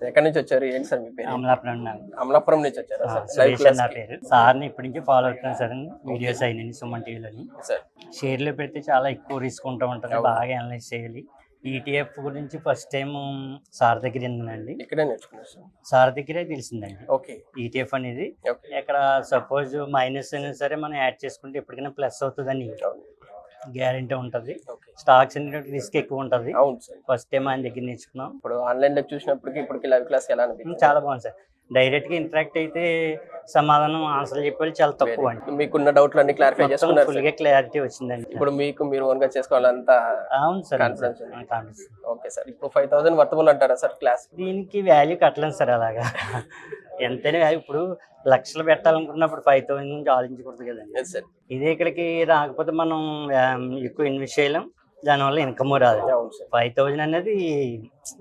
ఎక్కడి నుంచి వచ్చారు? ఏంటి సార్ మీ పేరు? అమలాపురం అమలాపురం నుంచి వచ్చారా సార్? లైవ్ సురేష్ క్లాస్ నా పేరు. సార్ని ఇప్పటి నుంచి ఫాలో అవుతున్నాను సార్. వీడియోస్ అయినాయి సుమన్ టీవీలోని. సార్ షేర్లో పెడితే చాలా ఎక్కువ రిస్క్ ఉంటూ ఉంటుంది, బాగా అనలైజ్ చేయాలి. ఈటీఎఫ్ గురించి ఫస్ట్ టైం సార్ దగ్గర విన్నానండి. ఇక్కడే నేర్చుకున్నారు సార్? సార్ దగ్గరే తెలిసిందండి ఓకే. ఈటీఎఫ్ అనేది. ఓకే. ఇక్కడ సపోజ్ మైనస్ అయినా సరే మనం యాడ్ చేసుకుంటే ఎప్పటికైనా ప్లస్ అవుతుందని గ్యారెంటీ ఉంటుంది. ఓకే. స్టాక్స్ అనేది రిస్క్ ఎక్కువ ఉంటుంది. అవును సార్. ఫస్ట్ టైం ఆయన దగ్గర నేర్చుకున్నాం. ఇప్పుడు ఆన్లైన్లో చూసినప్పటికి ఇప్పటికి లైవ్ క్లాస్ ఎలా అనిపించింది? చాలా బాగుంది సార్. డైరెక్ట్గా ఇంటరాక్ట్ అయితే సమాధానం ఆన్సర్ చెప్పాలి చాలా తక్కువ అండి. మీకున్న డౌట్లు అన్ని క్లారిఫై చేసుకున్నారు? ఫుల్గా క్లారిటీ వచ్చిందండి. ఇప్పుడు మీరు ఓన్గా చేసుకోవాలంత అవును సార్. కాన్ఫిడెన్స్ ఉంది? కాన్ఫిడెన్స్. Okay sir. ఇప్పుడు 5000 వర్తబుల్ అంటారా సార్ క్లాస్? దీనికి వాల్యూ కట్టలేను సార్ అలాగా. ఎంతైనా value. ఇప్పుడు లక్షలు పెట్టాలనుకున్నప్పుడు 5000 నుంచి ఆలోచించకూడదు కదండి. Yes sir. ఇదే ఇక్కడికి రాకపోతే మనం ఎక్కువ ఇన్వెస్ట్ చేయలేం, దానివల్ల ఇన్కమ్ రాదు. అవును సార్. 5000 అనేది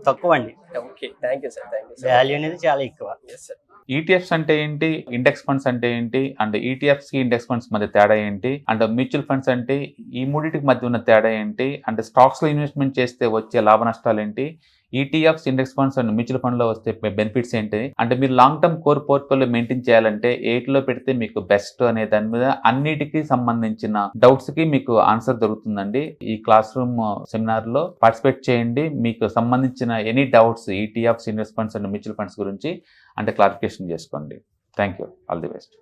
తక్కువ అండి. Okay. Thank you sir. Thank you sir. Value అనేది చాలా ఎక్కువ. Yes sir. ఈటీఎఫ్స్ అంటే ఏంటి, ఇండెక్స్ ఫండ్స్ అంటే ఏంటి, అండ్ ఈటీఎఫ్స్ కి ఇండెక్స్ ఫండ్స్ మధ్య తేడా ఏంటి, అండ్ మ్యూచువల్ ఫండ్స్ అంటే ఈ మూడింటికి మధ్య ఉన్న తేడా ఏంటి, అంటే స్టాక్స్ లో ఇన్వెస్ట్మెంట్ చేస్తే వచ్చే లాభ నష్టాలు ఏంటి, ETFs, index funds and mutual fund లో వస్తే బెనిఫిట్స్ ఏంటి, అంటే మీరు long term core portfolio maintain చేయాలంటే ఎయిట్లో పెడితే మీకు బెస్ట్ అనే దాని మీద అన్నిటికీ సంబంధించిన డౌట్స్ కి మీకు ఆన్సర్ దొరుకుతుందండి. ఈ క్లాస్ రూమ్ సెమినార్ లో పార్టిసిపేట్ చేయండి. మీకు సంబంధించిన any doubts ETFs, invest funds and mutual funds గురించి అంటే క్లారిఫికేషన్ చేసుకోండి. Thank you. All the best.